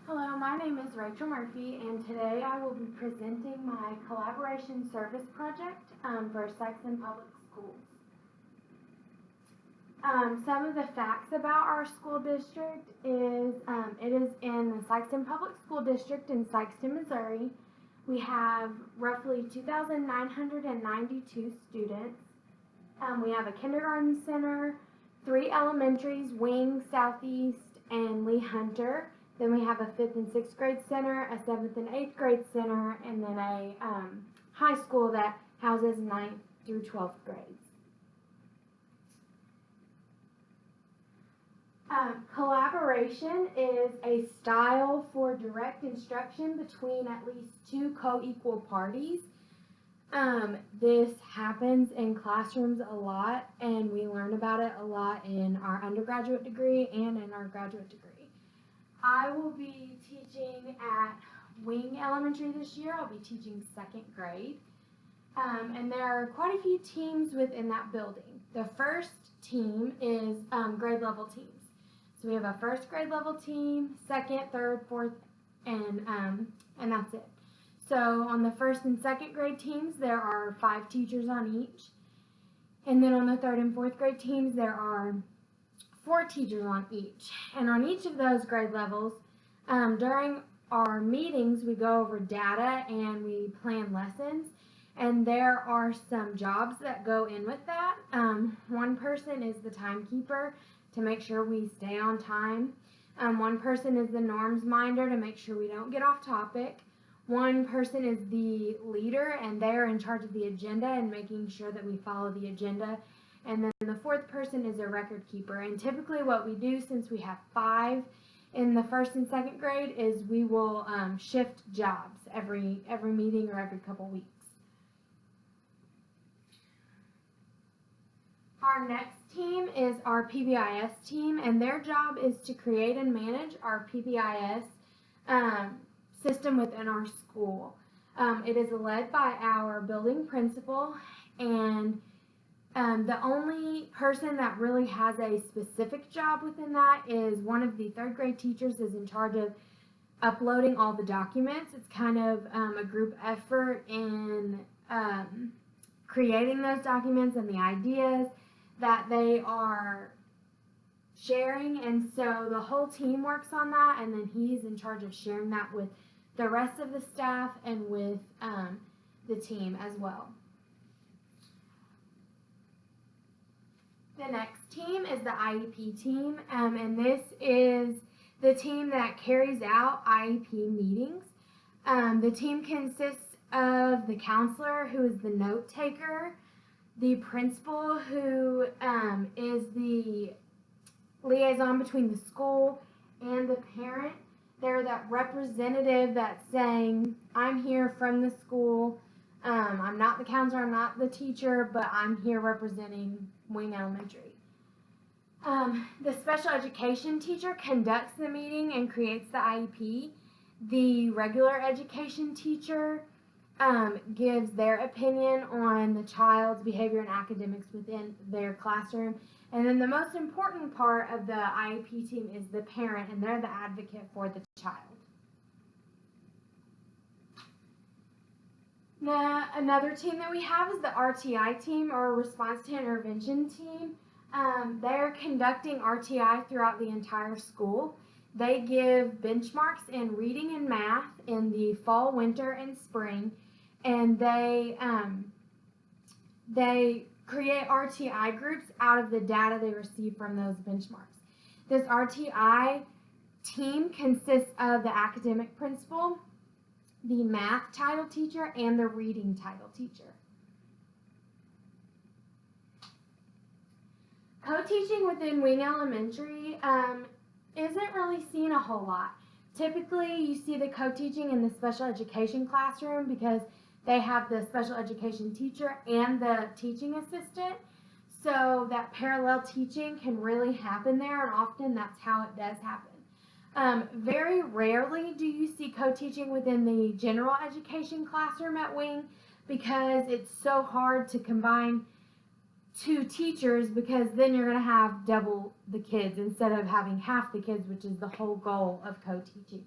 Hello, my name is Rachel Murphy, and today I will be presenting my collaboration service project for Sikeston Public Schools. Some of the facts about our school district is it is in the Sikeston Public School District in Sikeston, Missouri. We have roughly 2,992 students. We have a kindergarten center, 3 elementaries, Wing, Southeast, and Lee Hunter. Then we have a 5th and 6th grade center, a 7th and 8th grade center, and then a high school that houses 9th through 12th grades. Collaboration is a style for direct instruction between at least 2 co-equal parties. This happens in classrooms a lot, and we learn about it a lot in our undergraduate degree and in our graduate degree. I will be teaching at Wing Elementary this year. I'll be teaching 2nd grade. And there are quite a few teams within that building. The first team is grade level teams. So we have a 1st grade level team, 2nd, 3rd, 4th, and that's it. So on the 1st and 2nd grade teams, there are 5 teachers on each. And then on the 3rd and 4th grade teams, there are 4 teachers on each. And on each of those grade levels, during our meetings, we go over data and we plan lessons. And there are some jobs that go in with that. One person is the timekeeper to make sure we stay on time. One person is the norms minder to make sure we don't get off topic. One person is the leader, and they're in charge of the agenda and making sure that we follow the agenda. And then the 4th person is a record keeper. And typically what we do, since we have 5 in the 1st and 2nd grade, is we will shift jobs every meeting or every couple weeks. Our next team is our PBIS team, and their job is to create and manage our PBIS system within our school. It is led by our building principal, and the only person that really has a specific job within that is one of the 3rd grade teachers is in charge of uploading all the documents. It's kind of a group effort in creating those documents and the ideas that they are sharing, and so the whole team works on that, and then he's in charge of sharing that with the rest of the staff and with the team as well. The next team is the IEP team, and this is the team that carries out IEP meetings. The team consists of the counselor, who is the note taker, the principal, who is the liaison between the school and the parent. They're that representative that's saying, I'm here from the school, I'm not the counselor, I'm not the teacher, but I'm here representing Wing Elementary. The special education teacher conducts the meeting and creates the IEP. The regular education teacher gives their opinion on the child's behavior and academics within their classroom. And then the most important part of the IEP team is the parent, and they're the advocate for the child. Another team that we have is the RTI team, or Response to Intervention team. They're conducting RTI throughout the entire school. They give benchmarks in reading and math in the fall, winter, and spring, and they create RTI groups out of the data they receive from those benchmarks. This RTI team consists of the academic principal, the math title teacher, and the reading title teacher. Co-teaching within Wing Elementary isn't really seen a whole lot. Typically, you see the co-teaching in the special education classroom because they have the special education teacher and the teaching assistant, so that parallel teaching can really happen there, and often that's how it does happen. Very rarely do you see co-teaching within the general education classroom at Wing because it's so hard to combine 2 teachers, because then you're going to have double the kids instead of having half the kids, which is the whole goal of co-teaching.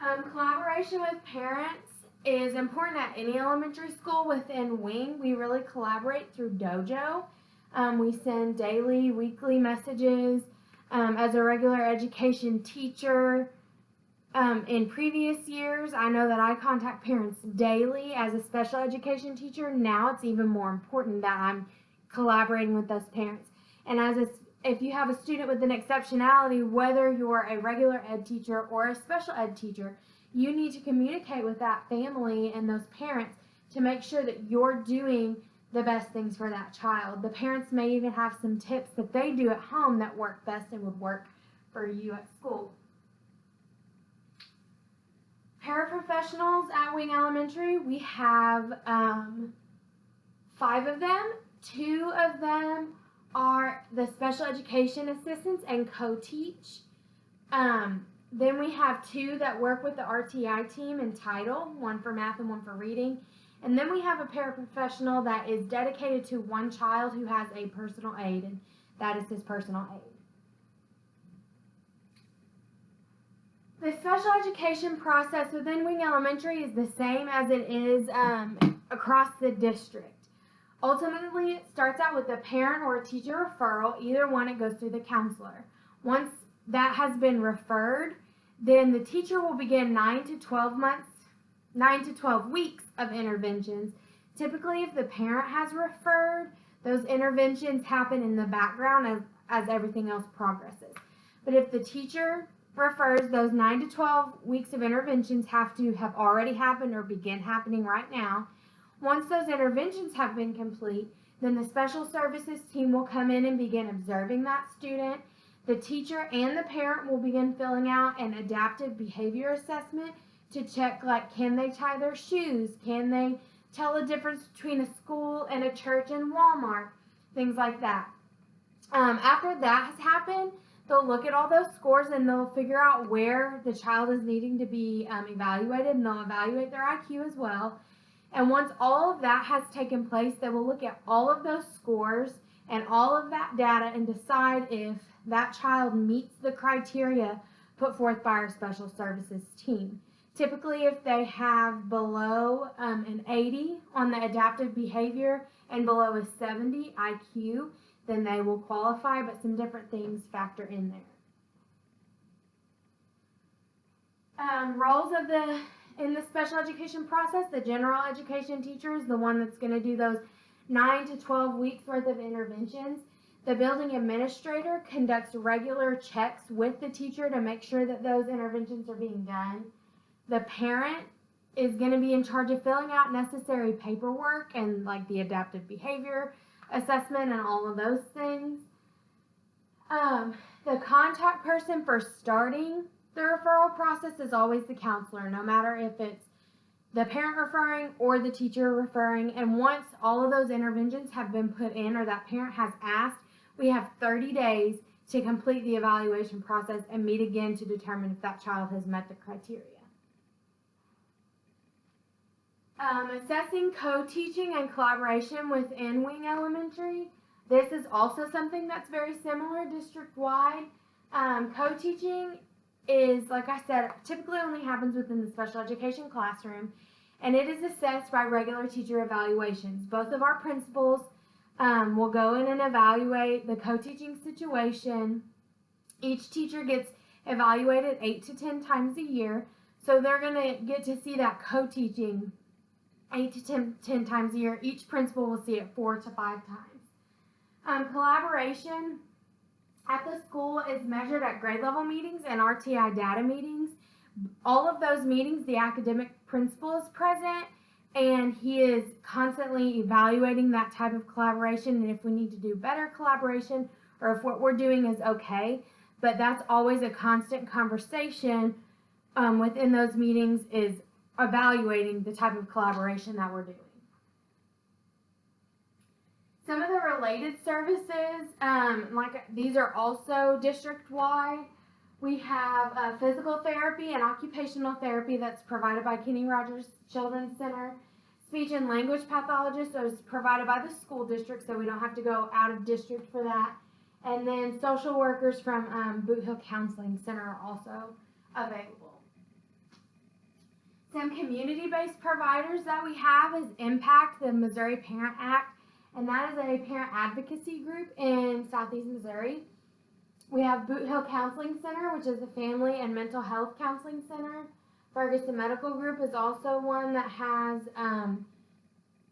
Collaboration with parents is important at any elementary school. Within Wing, we really collaborate through Dojo. We send daily, weekly messages. As a regular education teacher, in previous years, I know that I contact parents daily. As a special education teacher, now it's even more important that I'm collaborating with those parents. And if you have a student with an exceptionality, whether you're a regular ed teacher or a special ed teacher, you need to communicate with that family and those parents to make sure that you're doing the best things for that child. The parents may even have some tips that they do at home that work best and would work for you at school. Paraprofessionals at Wing Elementary, we have 5 of them. 2 of them are the special education assistants and co-teach. Then we have 2 that work with the RTI team in title, 1 for math and 1 for reading. And then we have a paraprofessional that is dedicated to one child who has a personal aid, and that is his personal aid. The special education process within Wing Elementary is the same as it is across the district. Ultimately, it starts out with a parent or a teacher referral. Either one, it goes through the counselor. Once that has been referred, then the teacher will begin 9 to 12 weeks of interventions. Typically, if the parent has referred, those interventions happen in the background as everything else progresses. But if the teacher refers, those 9 to 12 weeks of interventions have to have already happened or begin happening right now. Once those interventions have been complete, then the special services team will come in and begin observing that student. The teacher and the parent will begin filling out an adaptive behavior assessment to check, like, can they tie their shoes? Can they tell the difference between a school and a church and Walmart? Things like that. After that has happened, they'll look at all those scores and they'll figure out where the child is needing to be evaluated, and they'll evaluate their IQ as well. And once all of that has taken place, they will look at all of those scores and all of that data and decide if that child meets the criteria put forth by our special services team. Typically, if they have below an 80 on the adaptive behavior and below a 70 IQ, then they will qualify, but some different things factor in there. Roles in the special education process, the general education teacher is the one that's going to do those 9 to 12 weeks worth of interventions. The building administrator conducts regular checks with the teacher to make sure that those interventions are being done. The parent is going to be in charge of filling out necessary paperwork and, like, the adaptive behavior assessment and all of those things. The contact person for starting the referral process is always the counselor, no matter if it's the parent referring or the teacher referring. And once all of those interventions have been put in or that parent has asked, we have 30 days to complete the evaluation process and meet again to determine if that child has met the criteria. Assessing co-teaching and collaboration within Wing Elementary. This is also something that's very similar district-wide. Co-teaching is, like I said, typically only happens within the special education classroom, and it is assessed by regular teacher evaluations. Both of our principals will go in and evaluate the co-teaching situation. Each teacher gets evaluated 8 to 10 times a year, so they're going to get to see that co-teaching 8 to 10 times a year. Each principal will see it 4 to 5 times. Collaboration at the school is measured at grade level meetings and RTI data meetings. All of those meetings, the academic principal is present, and he is constantly evaluating that type of collaboration and if we need to do better collaboration or if what we're doing is okay. But that's always a constant conversation within those meetings, is evaluating the type of collaboration that we're doing. Some of the related services, these are also district-wide. We have physical therapy and occupational therapy that's provided by Kenny Rogers Children's Center. Speech and language pathologist is provided by the school district, so we don't have to go out of district for that. And then social workers from Boot Hill Counseling Center are also available. Some community-based providers that we have is Impact, the Missouri Parent Act, and that is a parent advocacy group in Southeast Missouri. We have Boot Hill Counseling Center, which is a family and mental health counseling center. Ferguson Medical Group is also one that has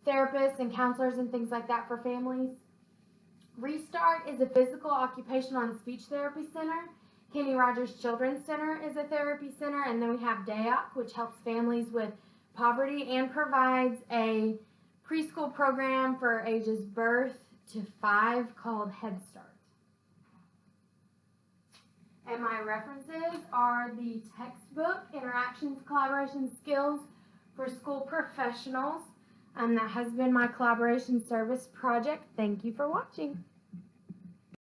therapists and counselors and things like that for families. Restart is a physical, occupational, and speech therapy center. Kenny Rogers Children's Center is a therapy center, and then we have DAYOC, which helps families with poverty and provides a preschool program for ages birth to 5 called Head Start. And my references are the textbook, Interactions, Collaboration Skills for School Professionals. That has been my collaboration service project. Thank you for watching.